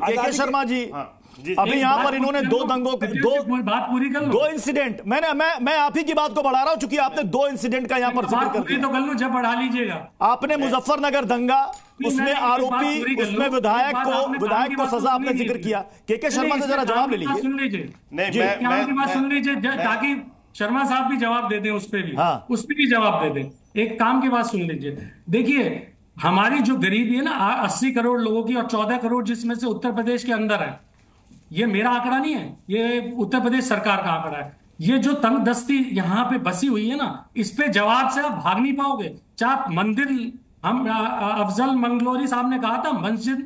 के शर्मा जी, जी, अभी यहाँ पर इन्होंने दो दंगों बात पूरी कर लो। दो इंसिडेंट, मैं आप ही की बात को बढ़ा रहा हूं, चूंकि आपने दो इंसिडेंट का यहाँ पर जिक्र कर दिया। तो कर लो, जब बढ़ा लीजिएगा। आपने मुजफ्फरनगर दंगा, उसमें आरोपी, उसमें विधायक को सजा आपने जिक्र किया। के शर्मा से जरा जवाब ले लीजिए। सुन लीजिए, सुन लीजिए, ताकि शर्मा साहब भी जवाब दे दें, उस पर भी जवाब दे दें। एक काम की बात सुन लीजिए। देखिए, हमारी जो गरीबी है ना 80 करोड़ लोगों की, और 14 करोड़ जिसमें से उत्तर प्रदेश के अंदर है, ये मेरा आंकड़ा नहीं है, ये उत्तर प्रदेश सरकार का आंकड़ा है। ये जो तंग दस्ती यहाँ पे बसी हुई है ना, इस पे जवाब से आप भाग नहीं पाओगे। चाहे मंदिर, हम अफजल मंगलोरी साहब ने कहा था,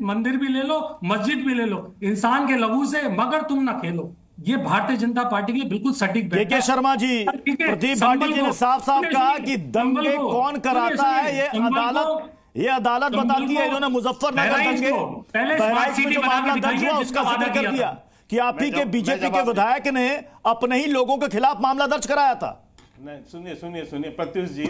मंदिर भी ले लो, मस्जिद भी ले लो, इंसान के लहू से मगर तुम ना खेलो। ये भारतीय जनता पार्टी के लिए बिल्कुल सटीक बैठता है। के शर्मा जी, प्रदीप भाटी जी ने साफ साफ कहा कि दंगे कौन कराता है, ये अदालत बताती है। इन्होंने मुजफ्फरनगर दंगे, बहराइच में जो मामला दर्ज हुआ उसका जिक्र कर दिया कि आप ही के बीजेपी के विधायक ने अपने ही लोगों के खिलाफ मामला दर्ज कराया था। नहीं, सुनिए प्रत्युष जी,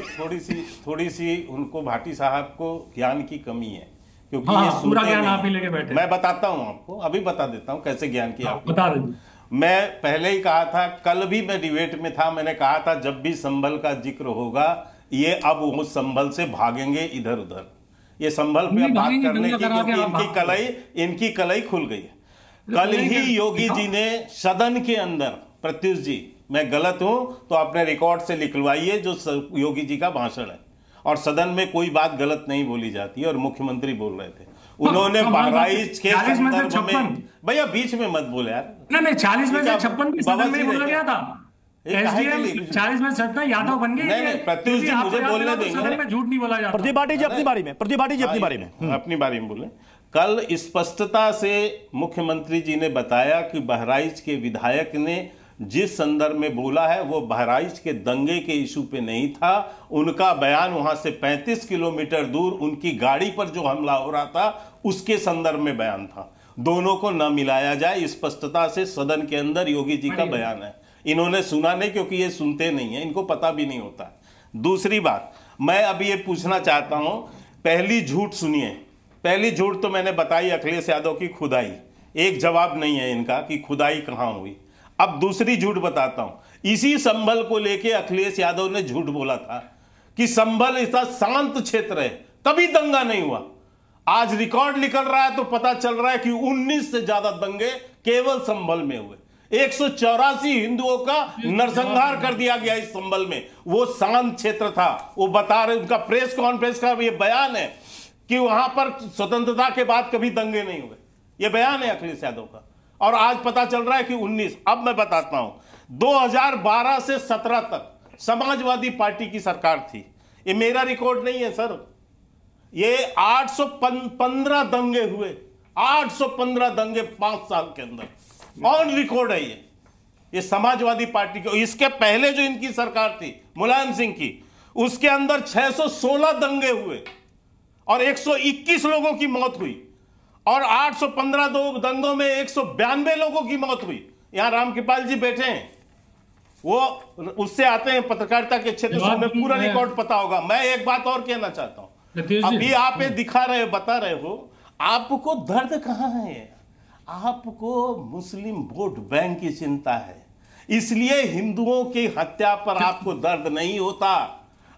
थोड़ी सी उनको भाटी साहब को ज्ञान की कमी है, क्योंकि ये पूरा ज्ञान आप ही लेके बैठे। मैं बताता हूं आपको, अभी बता देता हूं कैसे ज्ञान की आप बता दीजिए। मैं पहले ही कहा था, कल भी मैं डिबेट में था, मैंने कहा था जब भी संभल का जिक्र होगा, ये अब वो संभल से भागेंगे इधर उधर, ये संभल पे बात करने की, क्योंकि इनकी कलई खुल गई है। कल ही योगी जी ने सदन के अंदर, प्रत्युष जी मैं गलत हूं तो अपने रिकॉर्ड से लिखवाइए जो योगी जी का भाषण है, और सदन में कोई बात गलत नहीं बोली जाती है, और मुख्यमंत्री बोल रहे थे, उन्होंने बहराइच के संदर्भ में, भैया बीच में मत बोले यार। नहीं, 40 में से 56 सदन में बोला गया था। 40 में से यादव बन गए। प्रत्युष जी मुझे बोलने देंगे, झूठ नहीं बोला जाता। प्रदीप भाटी जी अपनी बारी में, अपनी बारी में बोले। कल स्पष्टता से मुख्यमंत्री जी ने बताया कि बहराइच के विधायक ने जिस संदर्भ में बोला है वो बहराइच के दंगे के इशू पे नहीं था। उनका बयान वहां से 35 किलोमीटर दूर उनकी गाड़ी पर जो हमला हो रहा था उसके संदर्भ में बयान था। दोनों को न मिलाया जाए, स्पष्टता से सदन के अंदर योगी जी का बयान है। इन्होंने सुना नहीं, क्योंकि ये सुनते नहीं है, इनको पता भी नहीं होता। दूसरी बात, मैं अभी ये पूछना चाहता हूं, पहली झूठ सुनिए। पहली झूठ तो मैंने बताई अखिलेश यादव की खुदाई, एक जवाब नहीं है इनका कि खुदाई कहां हुई। अब दूसरी झूठ बताता हूं। इसी संभल को लेके अखिलेश यादव ने झूठ बोला था कि संभल इतना शांत क्षेत्र है, कभी दंगा नहीं हुआ। आज रिकॉर्ड निकल रहा है तो पता चल रहा है कि 19 से ज्यादा दंगे केवल संभल में हुए। 184 हिंदुओं का नरसंहार कर दिया गया इस संभल में। वो शांत क्षेत्र था। वो बता रहे, उनका प्रेस कॉन्फ्रेंस का ये बयान है कि वहां पर स्वतंत्रता के बाद कभी दंगे नहीं हुए। ये बयान है अखिलेश यादव का, और आज पता चल रहा है कि 19। अब मैं बताता हूं, 2012 से 17 तक समाजवादी पार्टी की सरकार थी। ये मेरा रिकॉर्ड नहीं है सर, ये 815 दंगे हुए, 815 दंगे 5 साल के अंदर, ऑन रिकॉर्ड है ये समाजवादी पार्टी की। इसके पहले जो इनकी सरकार थी मुलायम सिंह की, उसके अंदर 616 दंगे हुए और 121 लोगों की मौत हुई, और 815 दंगों में 192 लोगों की मौत हुई। यहां रामकृपाल जी बैठे हैं, वो उससे आते हैं पत्रकारिता के क्षेत्र से, उन्हें पूरा रिकॉर्ड पता होगा। मैं एक बात और कहना चाहता हूं, अभी आप ये दिखा रहे हो, बता रहे हो, आपको दर्द कहां है? आपको मुस्लिम वोट बैंक की चिंता है, इसलिए हिंदुओं की हत्या पर आपको दर्द नहीं होता।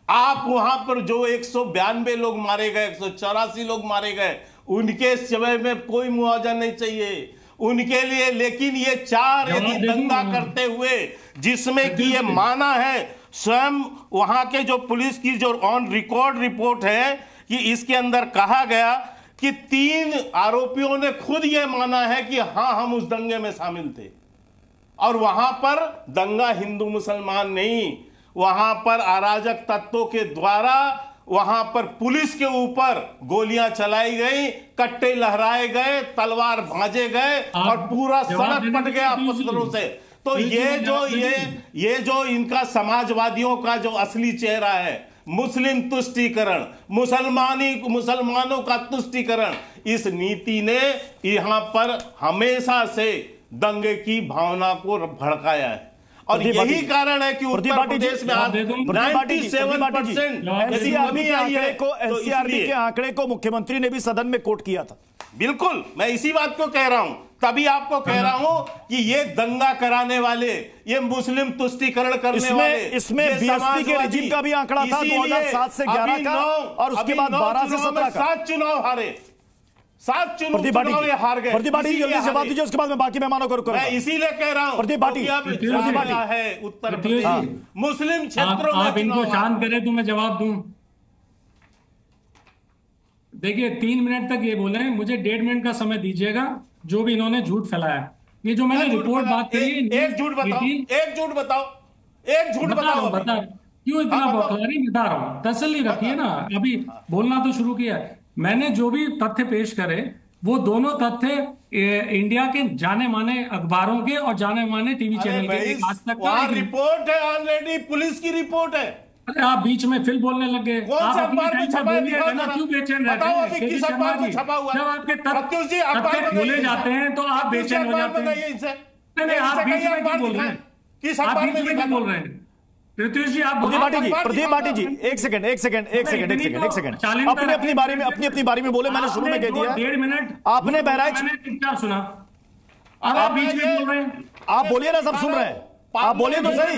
आप वहां पर जो 192 लोग मारे गए, 184 लोग मारे गए, उनके समय में कोई मुआवजा नहीं चाहिए उनके लिए। लेकिन ये 4 यदि दंगा करते हुए, जिसमें कि ये माना है स्वयं वहां के जो पुलिस की जो ऑन रिकॉर्ड रिपोर्ट है कि इसके अंदर कहा गया कि 3 आरोपियों ने खुद यह माना है कि हां हम उस दंगे में शामिल थे। और वहां पर दंगा हिंदू मुसलमान नहीं, वहां पर अराजक तत्वों के द्वारा वहां पर पुलिस के ऊपर गोलियां चलाई गई, कट्टे लहराए गए, तलवार भांजे गए, और पूरा सड़क पट गया पत्थरों से। तो ये जो इनका समाजवादियों का जो असली चेहरा है, मुस्लिम तुष्टीकरण, मुसलमानों का तुष्टीकरण, इस नीति ने यहां पर हमेशा से दंगे की भावना को भड़काया है। और यही कारण है कि उत्तर प्रदेश में 97% एनसीआरबी के आंकड़े को मुख्यमंत्री ने भी सदन में कोट किया था। बिल्कुल, मैं इसी बात को कह रहा हूं, तभी आपको कह रहा हूं कि ये दंगा कराने वाले, ये मुस्लिम तुष्टीकरण करने वाले, इसमें बीएसपी के रिजीम का भी आंकड़ा था 2007 से 11 का, और उसके बाद 12 से 17 का। 7 चुनाव हारे, 7 चुनाव हार गए। प्रदीप भाटी जल्दी जवाब दीजिए, उसके बाद मैं बाकी मेहमानों को रुकूंगा। मैं इसीलिए कह रहा हूं प्रदीप भाटी है उत्तर प्रदेश मुस्लिम क्षेत्रों में, आप इनको शांत करें तो मैं जवाब दूं। देखिए 3 मिनट तक ये बोले, मुझे 1.5 मिनट का समय दीजिएगा। जो भी इन्होंने झूठ फैलाया, ये जो मैंने रिपोर्ट बात करी, एक झूठ बताओ, एक झूठ बताओ, एक झूठ बताओ। बता क्यों इतना बौखलारी? बता रहा हूं, तसल्ली रखिए ना, अभी बोलना तो शुरू किया। मैंने जो भी तथ्य पेश करे वो दोनों तथ्य इंडिया के जाने माने अखबारों के और जाने माने टीवी चैनल के। आज तक का रिपोर्ट है, ऑलरेडी पुलिस की रिपोर्ट है। अरे आप बीच में फिर बोलने लग गए। कौन सा अखबार में छपा है? ना क्यों बेचैन रहते हैं? किस अखबार में छपा हुआ है? जब आपके तथ्य भूले जाते हैं तो आप बेचैन हो जाते हैं। नहीं, आप बीच में क्यों बोल रहे हैं? किस अखबार में क्यों बोल रहे हैं? ऋतुष जी, आप प्रदीप भाटी जी एक सेकंड अपनी बारी में बोले। मैंने शुरू में कह दिया 1.5 मिनट आपने बहराइच सुना, अब आप बीच में बोल रहे हैं। आप बोलिए ना, सब सुन रहे हैं, आप बोलिए तो सही।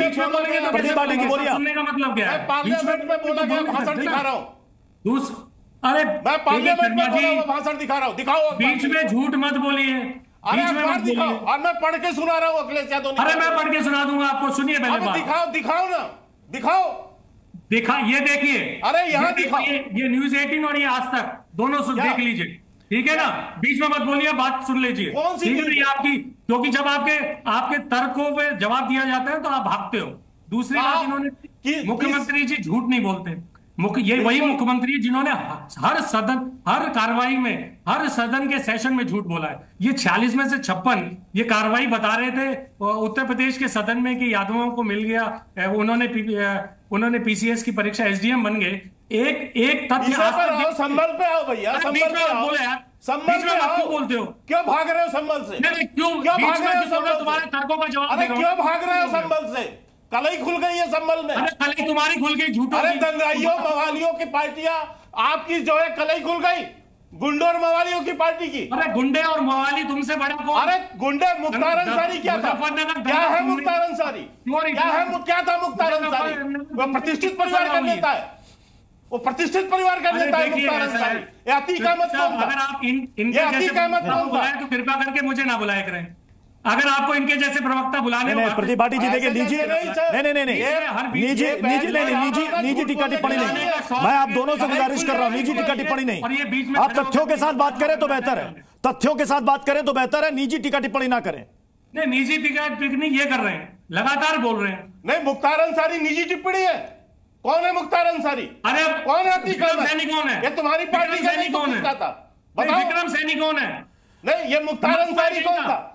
प्रदीप भाटी की बोलिए। सुनने का मतलब क्या है? पार्लियामेंट में बोला गया भाषण दिखा रहा हूं। अरे मैं पार्लियामेंट में बोला हुआ भाषण दिखा रहा हूं, दिखाओ। बीच में झूठ मत बोलिए, बीच में मत बोलिए। और मैं पढ़ के सुना रहा हूं अखिलेश यादव। अरे मैं पढ़ के सुना दूंगा आपको, सुनिए पहले बात। दिखाओ ना, दिखाओ। ये देखिए, अरे यहाँ दिखाओ, ये न्यूज 18 और ये आज तक दोनों देख लीजिए, ठीक है ना? बीच में मत बोलिए, बात सुन लीजिए, ठीक है? ये आपकी, क्योंकि जब आपके तर्कों पे जवाब दिया जाता है तो आप भागते हो। दूसरी बात, इन्होंने मुख्यमंत्री जी झूठ नहीं बोलते। ये वही मुख्यमंत्री जिन्होंने हर कार्रवाई में, हर सदन के सेशन में झूठ बोला है। ये 46 में से 56 ये कार्रवाई बता रहे थे उत्तर प्रदेश के सदन में कि यादवों को मिल गया, उन्होंने पीसीएस की परीक्षा एसडीएम बन गए। एक तथ्य संभल पे आओ भैया, संभल पे आओ। बोले यार, संभल पे आओ। क्यों बोलते हो? क्यों भाग रहे हो संभल से? क्यों भाग रहे हो? तुम्हारे तर्कों का जवाब। अरे क्यों भाग रहे हो संभल से? कलई खुल गई है संभल में। अरे कलई तुम्हारी खुल गई, झूठों। अरे दंगाइयों मवालियों की पार्टियां आपकी जो है कलई खुल गई, गुंडों और मवालियों की पार्टी की। अरे गुंडे और मवाली तुमसे बड़ा कौन? अरे गुंडे, मुख्तार अंसारी क्या था? क्या है मुख्तार अंसारी? क्या था मुख्तार अंसारी? वो प्रतिष्ठित परिवार का नेता है, वो प्रतिष्ठित परिवार का नेता है मुख्तार अंसारी। अतीक अहमद कौन था? अगर आप इनके जैसे बुलाए तो कृपा करके मुझे ना बुलाया करें। अगर आपको इनके जैसे प्रवक्ता बुलाने, प्रदीप भाटी जी देखिए, निजी टीका टिप्पणी नहीं। मैं आप दोनों से गुजारिश कर रहा हूं, निजी टीका टिप्पणी नहीं। आप तथ्यों के साथ बात करें तो बेहतर है, तथ्यों के साथ बात करें तो बेहतर है, निजी टीका टिप्पणी ना करें। नहीं, निजी टीका टिप्पणी ये कर रहे हैं, लगातार बोल रहे हैं। नहीं, मुख्तार अंसारी निजी टिप्पणी है? कौन है मुख्तार अंसारी? अरे कौन है? विक्रम सैनी कौन है? ये तुम्हारी पार्टी का सैनी कौन है? बताओ, विक्रम सैनी कौन है? नहीं, ये मुख्तार अंसारी कौन था?